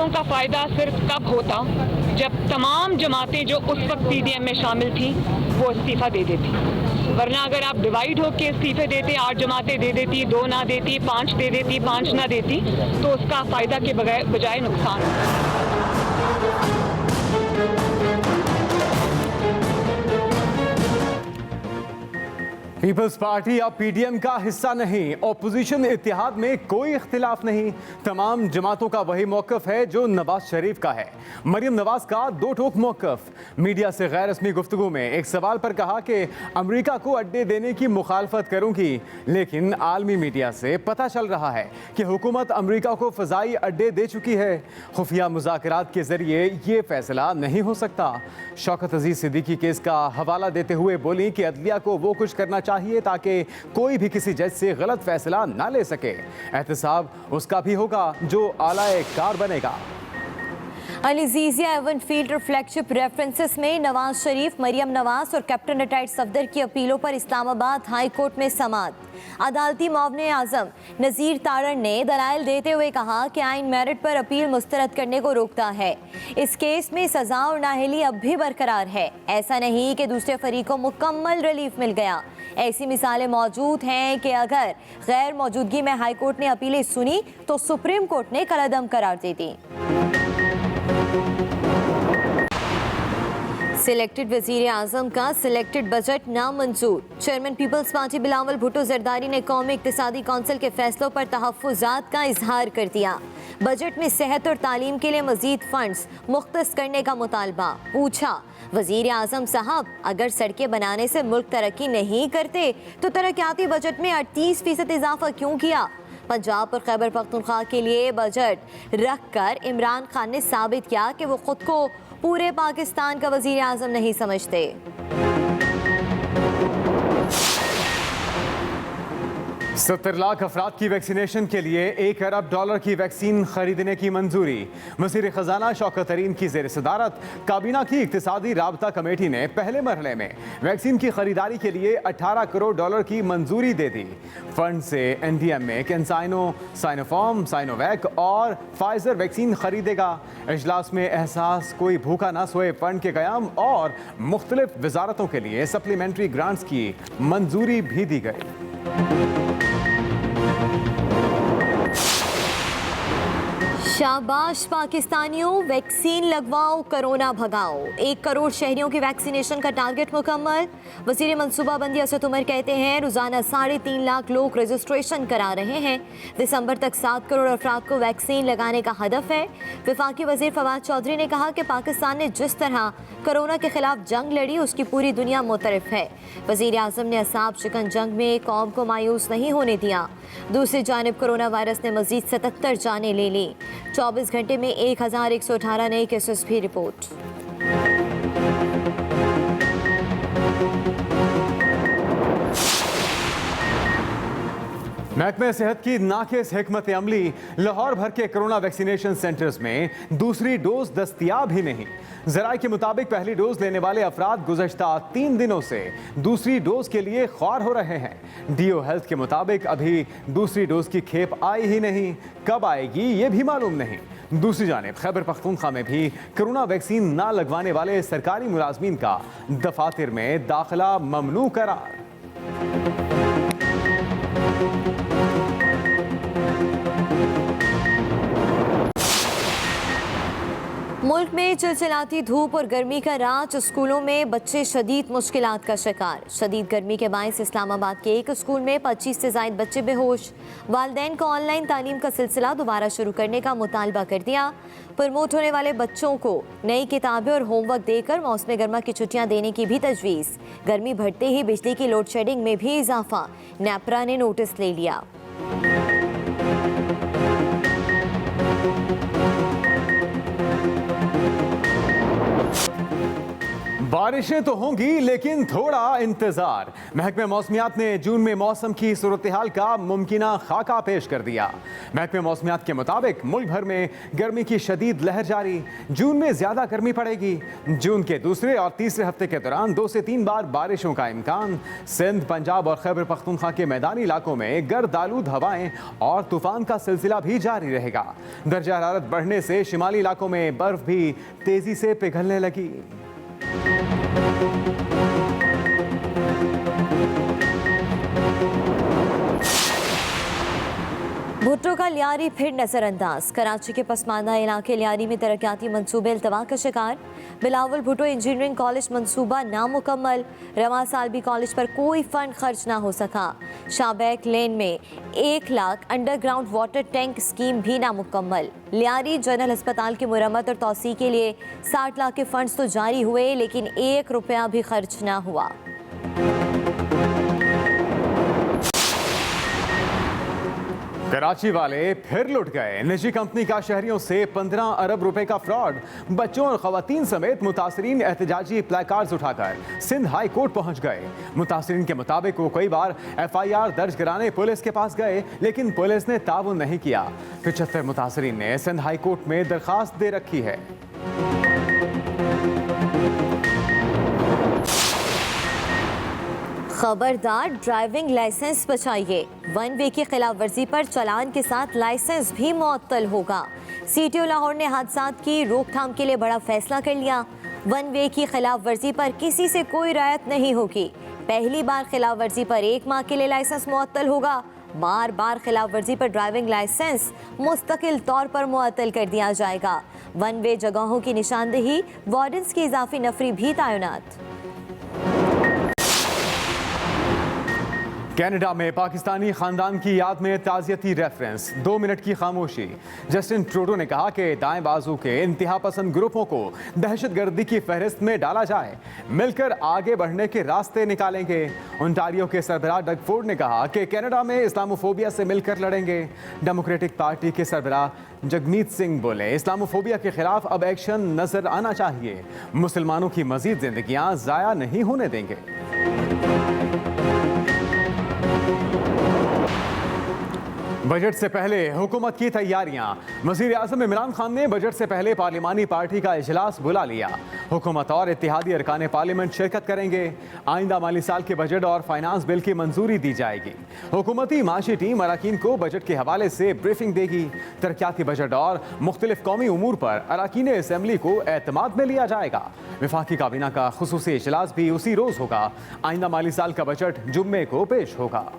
जमातों का फ़ायदा सिर्फ तब होता जब तमाम जमातें जो उस वक्त पीडीएम में शामिल थी वो इस्तीफ़ा दे देती। वरना अगर आप डिवाइड होकर इस्तीफ़े देते, 8 जमातें दे देती, 2 ना देती, 5 दे देती, 5 ना देती, तो उसका फ़ायदा के बजाय नुकसान होता। पीपल्स पार्टी अब पीडीएम का हिस्सा नहीं, ऑपोजिशन इत्तेहाद में कोई इख्तिलाफ नहीं। तमाम जमातों का वही मौक़िफ़ है जो नवाज शरीफ का है। मरियम नवाज का दो टोक मौक़िफ़। मीडिया से गैर रस्मी गुफ्तगू में एक सवाल पर कहा कि अमेरिका को अड्डे देने की मुखालफत करूंगी, लेकिन आलमी मीडिया से पता चल रहा है कि हुकूमत अमेरिका को फ़ज़ाई अड्डे दे चुकी है। खुफिया मुज़ाकरात के ज़रिए ये फैसला नहीं हो सकता। शौकत अजीज़ सिद्दीकी केस का हवाला देते हुए बोली कि अदलिया को वो कुछ करना चाहिए ताकि कोई भी किसी जज से गलत फैसला ना ले सके। एहतसाब उसका भी होगा जो आलाए कार बनेगा। अलीज़िया एवन फील्ड फ्लैगशिप रेफरेंसेस में नवाज शरीफ, मरियम नवाज और कैप्टन रिटायर्ड सफदर की अपीलों पर इस्लामाबाद हाई कोर्ट में समाअत। अदालती मुआवने आज़म नज़ीर तारण ने दलाइल देते हुए कहा कि आइन मेरिट पर अपील मुस्तरद करने को रोकता है। इस केस में सजा और नाअहली अब भी बरकरार है। ऐसा नहीं कि दूसरे फरीक को मुकम्मल रिलीफ मिल गया। ऐसी मिसालें मौजूद हैं कि अगर गैर मौजूदगी में हाई कोर्ट ने अपीलें सुनी तो सुप्रीम कोर्ट ने कलअदम करार दे दी। सिलेक्टेड वज़ीर आज़म का सिलेक्टेड बजट नामंजूर। Chairman Peoples Party Bilawal Bhutto Zardari ने कौमी इक़्तिसादी कौंसिल के फैसलों पर तहफ़्फ़ुज़ात का इजहार कर दिया। बजट में सेहत और तालीम के लिए मज़ीद फंड्स मुख्तस करने का मुतालबा। पूछा, वज़ीर आज़म साहब, अगर सड़कें बनाने से मुल्क तरक्की नहीं करते तो तरक्याती बजट में 38% इजाफा क्यों किया? पंजाब और खैबर पख्तूनख्वा के लिए बजट रख कर इमरान खान ने साबित किया कि वो खुद को पूरे पाकिस्तान का वज़ीर आज़म नहीं समझते। 70 लाख अफराद की वैक्सीनेशन के लिए $1 अरब की वैक्सीन खरीदने की मंजूरी। वज़ीर ख़जाना शौकत तरीन की ज़ेर सदारत काबीना की इक़्तिसादी राबता कमेटी ने पहले मरहले में वैक्सीन की खरीदारी के लिए $18 करोड़ की मंजूरी दे दी। फंड से NDMA, कैंसाइनो, साइनोफार्म, साइनोवैक और फाइजर वैक्सीन खरीदेगा। इजलास में एहसास कोई भूखा ना सोए फंड के क़याम और मुख्तलिफ वजारतों के लिए सप्लीमेंट्री ग्रांट्स की मंजूरी भी दी गई। शाबाश पाकिस्तानियों, वैक्सीन लगवाओ, कोरोना भगाओ। 1 करोड़ शहरियों की वैक्सीनेशन का टारगेट मुकम्मल। वज़ीर मनसूबाबंदी असद उमर कहते हैं रोज़ाना 3.5 लाख लोग रजिस्ट्रेशन करा रहे हैं। दिसंबर तक 7 करोड़ अफराद को वैक्सीन लगाने का हदफ है। वफाकी वज़ीर फवाद चौधरी ने कहा कि पाकिस्तान ने जिस तरह कोरोना के खिलाफ जंग लड़ी उसकी पूरी दुनिया मुतरफ है। वज़ीर आज़म ने असाब शिकन जंग में कौम को मायूस नहीं होने दिया। दूसरी जानिब कोरोना वायरस ने मज़ीद 77 जानें ले ली। 24 घंटे में 1118 नए केसेस भी रिपोर्ट। महकमे सेहत की नाक़िस हिकमत अमली, लाहौर भर के कोरोना वैक्सीनेशन सेंटर्स में दूसरी डोज दस्तयाब ही नहीं। ज़राए के मुताबिक पहली डोज लेने वाले अफराद गुज़श्ता 3 दिनों से दूसरी डोज के लिए ख्वार हो रहे हैं। डीओ हेल्थ के मुताबिक अभी दूसरी डोज की खेप आई ही नहीं, कब आएगी ये भी मालूम नहीं। दूसरी जानिब खैबर पख्तूनख्वा में भी कोरोना वैक्सीन ना लगवाने वाले सरकारी मुलाजमीन का दफातर में दाखिला ममनू करार। मुल्क में चिलचिलाती धूप और गर्मी का राज, स्कूलों में बच्चे शदीद मुश्किलात का शिकार। शदीद गर्मी के बायस इस्लामाबाद के एक स्कूल में 25 से ज़ायद बच्चे बेहोश। वालिदैन को ऑनलाइन तालीम का सिलसिला दोबारा शुरू करने का मुतालबा कर दिया। प्रमोट होने वाले बच्चों को नई किताबें और होमवर्क देकर मौसम गर्मा की छुट्टियां देने की भी तजवीज़। गर्मी बढ़ते ही बिजली की लोड शेडिंग में भी इजाफा, नेपरा ने नोटिस ले लिया। बारिशें तो होंगी लेकिन थोड़ा इंतजार। महकमे मौसमियात ने जून में मौसम की सूरत हाल का मुमकिना खाका पेश कर दिया। महकमे मौसमियात के मुताबिक मुल्क भर में गर्मी की शदीद लहर जारी। जून में ज्यादा गर्मी पड़ेगी। जून के दूसरे और तीसरे हफ्ते के दौरान 2 से 3 बार बारिशों का इम्कान। सिंध, पंजाब और खैबर पख्तूनख्वा के मैदानी इलाकों में गर्द आलूद हवाएं और तूफान का सिलसिला भी जारी रहेगा। दर्जा हरारत बढ़ने से शिमाली इलाकों में बर्फ भी तेजी से पिघलने लगी। भुट्टो का लियारी फिर नजरअंदाज। कराची के पसमानदा इलाके लियारी में तरक्याती मंसूबे अल्तवा का शिकार। बिलावल भुट्टो इंजीनियरिंग कॉलेज मंसूबा नामुकम्मल। रवा साल भी कॉलेज पर कोई फंड खर्च ना हो सका। शाबैक लेन में 1 lakh underground water tank scheme भी नामुकम्मल। लियारी जनरल अस्पताल की मुरम्मत और तौसी के लिए 60 लाख के फंड्स तो जारी हुए लेकिन 1 रुपया भी खर्च ना हुआ। कराची वाले फिर लुट गए। निजी कंपनी का शहरियों से 15 अरब रुपए का फ्रॉड। बच्चों और खवातीन समेत मुतासरीन एहतजाजी प्लेकार्ड्स उठाकर सिंध हाई कोर्ट पहुंच गए। मुतासरीन के मुताबिक वो कई बार FIR दर्ज कराने पुलिस के पास गए लेकिन पुलिस ने ताउन नहीं किया। 75 मुतासरीन ने सिंध हाई कोर्ट में दरखास्त दे रखी है। खबरदार, ड्राइविंग लाइसेंस बचाइए। 1 वे की खिलाफ वर्जी पर चालान के साथ लाइसेंस भी मुअत्तल होगा। CTO लाहौर ने हादसात की रोकथाम के लिए बड़ा फैसला कर लिया। 1 वे की खिलाफ वर्जी पर किसी से कोई रियायत नहीं होगी। पहली बार खिलाफ वर्जी पर 1 माह के लिए लाइसेंस मुअत्तल होगा। बार बार खिलाफ वर्जी पर ड्राइविंग लाइसेंस मुस्तकिल तौर पर मुअत्तल कर दिया जाएगा। 1 वे जगहों की निशानदेही, वार्डन्स की इजाफी नफरी भी तैनात। कनाडा में पाकिस्तानी खानदान की याद में ताज़ियती रेफरेंस। 2 मिनट की खामोशी। जस्टिन ट्रूडो ने कहा कि दाएं बाजू के इंतहा पसंद ग्रुपों को दहशतगर्दी की फहरिस्त में डाला जाए। मिलकर आगे बढ़ने के रास्ते निकालेंगे। ओंटारियो के सरबराह डग फोर्ड ने कहा कि कनाडा में इस्लामोफोबिया से मिलकर लड़ेंगे। डेमोक्रेटिक पार्टी के सरबराह जगमीत सिंह बोले, इस्लामोफोबिया के खिलाफ अब एक्शन नजर आना चाहिए। मुसलमानों की मजीद जिंदगियां जाया नहीं होने देंगे। बजट से पहले हुकूमत की तैयारियां। वज़ीर आज़म इमरान खान ने बजट से पहले पार्लिमानी पार्टी का इजलास बुला लिया। हुकूमत और इत्तेहादी अरकान पार्लियामेंट शिरकत करेंगे। आइंदा माली साल के बजट और फाइनेंस बिल की मंजूरी दी जाएगी। हुकूमती माशी टीम अरकान को बजट के हवाले से ब्रीफिंग देगी। तरक्याती बजट और मुख्तलिफ कौमी उमूर पर अरकान असम्बली को एतमाद में लिया जाएगा। वफाकी काबीना का खुसूसी इजलास भी उसी रोज होगा। आइंदा माली साल का बजट जुम्मे को पेश होगा।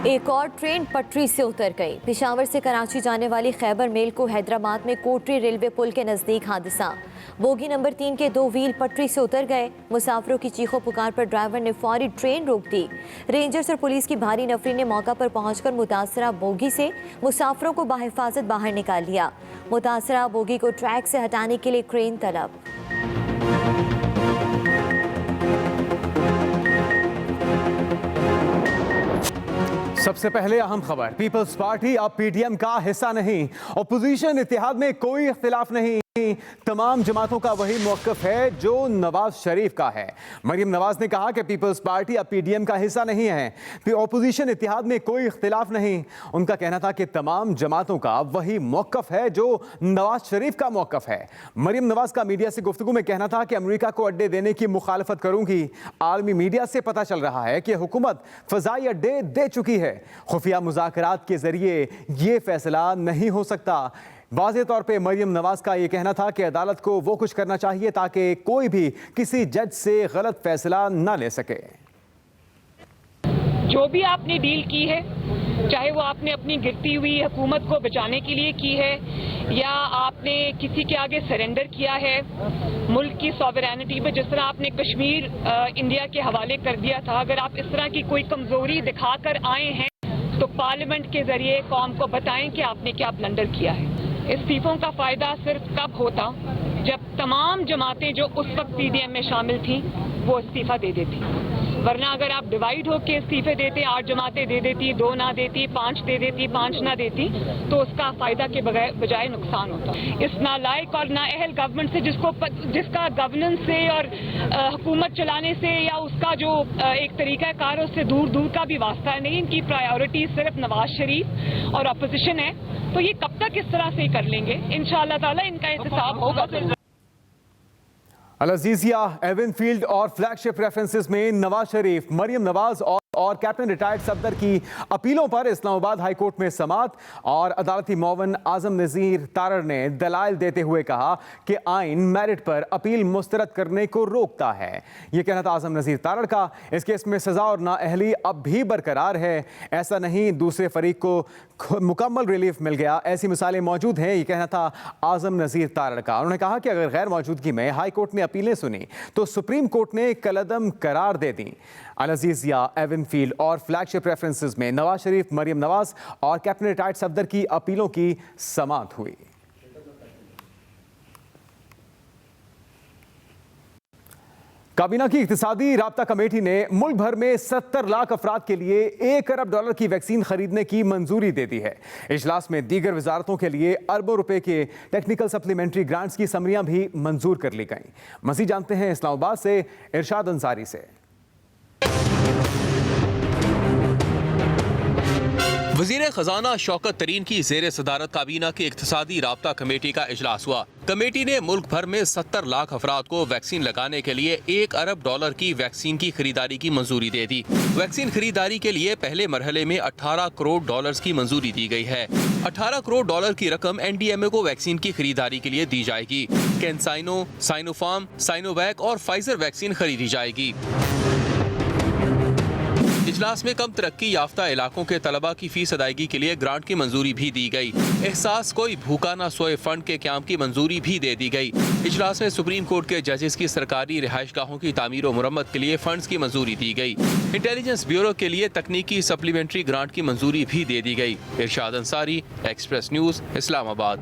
एक और ट्रेन पटरी से उतर गई। पेशावर से कराची जाने वाली खैबर मेल को हैदराबाद में कोटरी रेलवे पुल के नजदीक हादसा। बोगी नंबर 3 के 2 व्हील पटरी से उतर गए। मुसाफिरों की चीखों पुकार पर ड्राइवर ने फौरी ट्रेन रोक दी। रेंजर्स और पुलिस की भारी नफरी ने मौका पर पहुंचकर मुतासरा बोगी से मुसाफिरों को बाहिफाजत बाहर निकाल लिया। मुतासरा बोगी को ट्रैक से हटाने के लिए क्रेन तलब। सबसे पहले अहम खबर। पीपल्स पार्टी अब PDM का हिस्सा नहीं। अपोजिशन इत्तेहाद में कोई इख्तिलाफ नहीं। तमाम जमातों का वही मौक़िफ़ है जो नवाज शरीफ का है। मरियम नवाज ने कहा कि पीपल्स पार्टी अब PDM का हिस्सा नहीं है। अपोजिशन इत्तेहाद में कोई इख्तिलाफ नहीं। उनका कहना था कि तमाम जमातों का वही मौक़िफ़ है जो नवाज शरीफ का मौक़िफ़ है। मरियम नवाज का मीडिया से गुफ्तगू में कहना था कि अमेरिका को अड्डे देने की मुखालफत करूंगी। आलमी मीडिया से पता चल रहा है कि हुकूमत फ़ज़ाई अड्डे दे चुकी है। खुफिया मुज़ाकरात के ज़रिए ये फैसला नहीं हो सकता। वाज़े तौर पे मरियम नवाज का ये कहना था कि अदालत को वो कुछ करना चाहिए ताकि कोई भी किसी जज से गलत फैसला ना ले सके। जो भी आपने डील की है, चाहे वो आपने अपनी गिरती हुई हुकूमत को बचाने के लिए की है या आपने किसी के आगे सरेंडर किया है मुल्क की सॉवरेनिटी पे, जिस तरह आपने कश्मीर इंडिया के हवाले कर दिया था, अगर आप इस तरह की कोई कमजोरी दिखाकर आए हैं तो पार्लियामेंट के जरिए कौम को बताएं कि आपने क्या ब्लंडर किया है। इस्तीफों का फायदा सिर्फ कब होता जब तमाम जमातें जो उस वक्त PDM में शामिल थी वो इस्तीफा दे देती, वरना अगर आप डिवाइड होकर इस्तीफे देते, 8 जमातें दे देती, 2 ना देती, 5 दे देती, 5 ना देती, तो उसका फायदा के बजाय नुकसान होता। इस नालायक और नाअहल गवर्नमेंट से जिसका गवर्नेंस से और हुकूमत चलाने से या उसका जो एक तरीका कार उससे दूर दूर का भी वास्ता है नहीं। इनकी प्रायोरिटी सिर्फ नवाज शरीफ और अपोजिशन है, तो ये कब तक इस तरह से कर लेंगे? इंशाअल्लाह ताला इनका एहतसाब होगा। अल अजीजिया, एवनफील्ड और फ्लैगशिप रेफरेंसेस में नवाज शरीफ, मरियम नवाज और कैप्टन रिटायर्ड सफदर की अपीलों पर इस्लामाबाद हाई कोर्ट में समाअत। और अदालती मुअव्विन आजम नज़ीर तारड़ ने दलाइल देते हुए कहा कि आइन मेरिट पर अपील मुस्तरद करने को रोकता है। यह कहना था आजम नज़ीर तारड़ का। इस केस में सजा और नाअहली अब भी बरकरार है। ऐसा नहीं दूसरे फरीक को मुकम्मल रिलीफ मिल गया, ऐसी मिसालें मौजूद हैं। यह कहना था आजम नज़ीर तारड़ का। उन्होंने कहा कि अगर गैर मौजूदगी में हाई कोर्ट ने अपीलें सुनी तो सुप्रीम कोर्ट ने कलअदम करार दे दी। अल अजीजिया, एवनफील्ड और फ्लैगशिप रेफरेंसेस में नवाज शरीफ, मरियम नवाज और कैप्टन रिटायर्ड सफदर की अपीलों की समाअत हुई। काबीना की इक्तिसादी राब्ता कमेटी ने मुल्क भर में 70 लाख अफराद के लिए $1 अरब की वैक्सीन खरीदने की मंजूरी दे दी है। इजलास में दीगर वजारतों के लिए अरबों रुपए के टेक्निकल सप्लीमेंट्री ग्रांट्स की समरियां भी मंजूर कर ली गईं। मज़ीद जानते हैं इस्लामाबाद से इरशाद अंसारी से। वज़ीर खजाना शौकत तरीन की ज़ेर सदारत काबीना की इक्तिसादी राब्ता कमेटी का इजलास हुआ। कमेटी ने मुल्क भर में 70 लाख अफराद को वैक्सीन लगाने के लिए $1 अरब की वैक्सीन की खरीदारी की मंजूरी दे दी। वैक्सीन खरीदारी के लिए पहले मरहले में $18 करोड़ की मंजूरी दी गई है। $18 करोड़ की रकम NDMA को वैक्सीन की खरीदारी के लिए दी जाएगी। कैंसाइनो, साइनोफार्म, साइनोवैक और फाइजर वैक्सीन खरीदी जाएगी। इजलास में कम तरक्की याफ्ता इलाकों के तलबा की फीस अदायगी के लिए ग्रांट की मंजूरी भी दी गई। एहसास कोई भूखा न सोए फंड के क्याम की मंजूरी भी दे दी गई। इजलास में सुप्रीम कोर्ट के जजेस की सरकारी रिहाइश गाहों की तामीर और मुरम्मत के लिए फंड्स की मंजूरी दी गई। इंटेलिजेंस ब्यूरो के लिए तकनीकी सप्लीमेंट्री ग्रांट की मंजूरी भी दे दी गई। इरशाद अंसारी, एक्सप्रेस न्यूज़, इस्लामाबाद।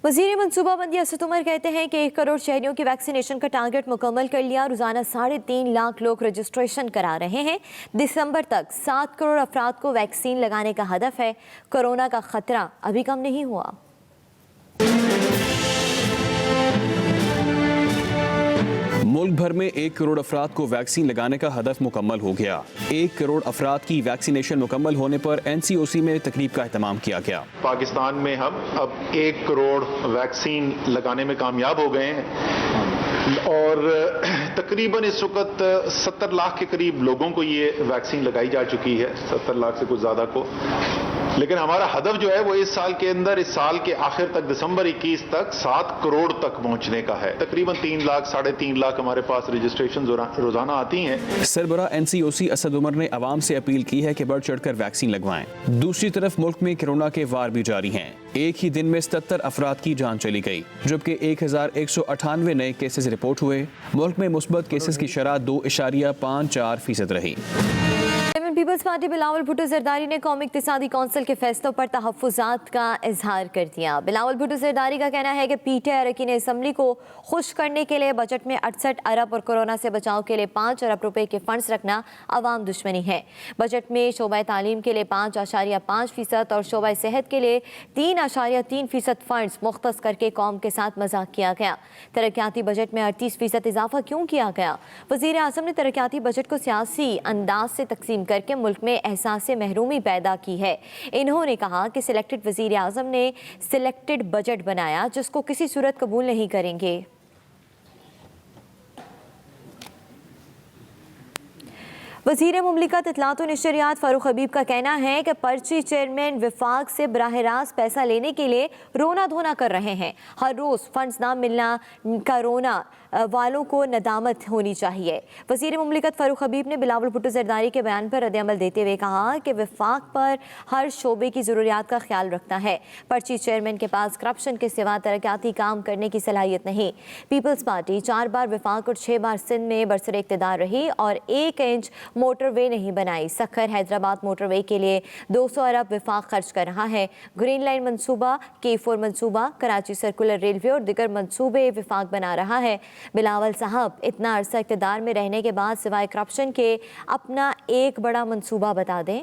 वज़ीर मनसूबाबंदी असद उमर कहते हैं कि 1 करोड़ शहरियों की वैक्सीनेशन का टारगेट मुकम्मल कर लिया। रोजाना 3.5 लाख लोग रजिस्ट्रेशन करा रहे हैं। दिसंबर तक 7 करोड़ अफराद को वैक्सीन लगाने का हदफ है। कोरोना का खतरा अभी कम नहीं हुआ। मुल्क भर में 1 करोड़ अफराद को वैक्सीन लगाने का हदफ मुकम्मल हो गया। 1 करोड़ अफराद की वैक्सीनेशन मुकम्मल होने पर NCOC में तकरीब का एहतमाम किया गया। पाकिस्तान में हम अब 1 करोड़ वैक्सीन लगाने में कामयाब हो गए हैं और तकरीबन इस वक्त 70 लाख के करीब लोगों को ये वैक्सीन लगाई जा चुकी है, 70 लाख से कुछ ज़्यादा को। लेकिन हमारा हदफ जो है वो इस साल के अंदर, इस साल के आखिर तक, दिसंबर 21 तक 7 करोड़ तक पहुंचने का है। तकरीबन 3 लाख, 3.5 लाख हमारे पास रजिस्ट्रेशन रोजाना आती हैं। सरबरा NCOC असद उमर ने आवाम से अपील की है कि बढ़ चढ़कर वैक्सीन लगवाएं। दूसरी तरफ मुल्क में कोरोना के वार भी जारी हैं। एक ही दिन में 77 अफराद की जान चली गई, जबकि 1198 नए केसेस रिपोर्ट हुए। मुल्क में मुस्बत केसेस की शरह 2.54% रही। पीपल्स पार्टी बिलावल भुट्टो जरदारी ने कौमी इक्तिसादी कौंसिल के फैसलों पर तहफ्फुज़ात का इजहार कर दिया। बिलावल भुट्टो जरदारी का कहना है कि PTI अरकान असम्बली को खुश करने के लिए बजट में 68 अरब और कोरोना से बचाव के लिए 5 अरब रुपए के फंड्स रखना अवाम दुश्मनी है। बजट में शोबा तालीम के लिए 5.5% और शोबा सेहत के लिए 3.3% फंड्स मुख्तस करके कौम के साथ मजाक किया गया। तरक्याती बजट में 38% इजाफा क्यों किया गया? वज़ीर आज़म ने तरक्याती बजट को सियासी अंदाज से तकसीम करके मुल्क में एहसास महरूमी पैदा की है। इन्होंने कहा कि सिलेक्टेड वज़ीर आज़म ने सिलेक्टेड बजट बनाया जिसको किसी सूरत कबूल नहीं करेंगे। वज़ीर मुमलिकत इत्तलात और नशरियात फ़ारूक हबीब का कहना है कि पर्ची चेयरमैन विफाक से बराह रास्त पैसा लेने के लिए रोना धोना कर रहे हैं। हर रोज़ फंड्स ना मिलना का रोना वालों को नदामत होनी चाहिए। वज़ीर मुमलिकत फ़ारूक हबीब ने बिलावल भुट्टो जरदारी के बयान पर रद्द-ए-अमल देते हुए कहा कि विफाक पर हर शोबे की ज़रूरियात का ख्याल रखता है। पर्ची चेयरमैन के पास करप्शन के सिवा तरक्याती काम करने की सलाहियत नहीं। पीपल्स पार्टी 4 बार विफाक और 6 बार सिंध में बरसरे इक़्तिदार रही और 1 इंच मोटरवे नहीं बनाई। सखर हैदराबाद मोटरवे के लिए 200 अरब विफाक खर्च कर रहा है। ग्रीन लाइन मनसूबा, K4 मनसूबा, कराची सर्कुलर रेलवे और दिगर मनसूबे विफाक बना रहा है। बिलावल साहब, इतना अरसा इक़्तिदार में रहने के बाद सिवाय करप्शन के अपना एक बड़ा मंसूबा बता दें।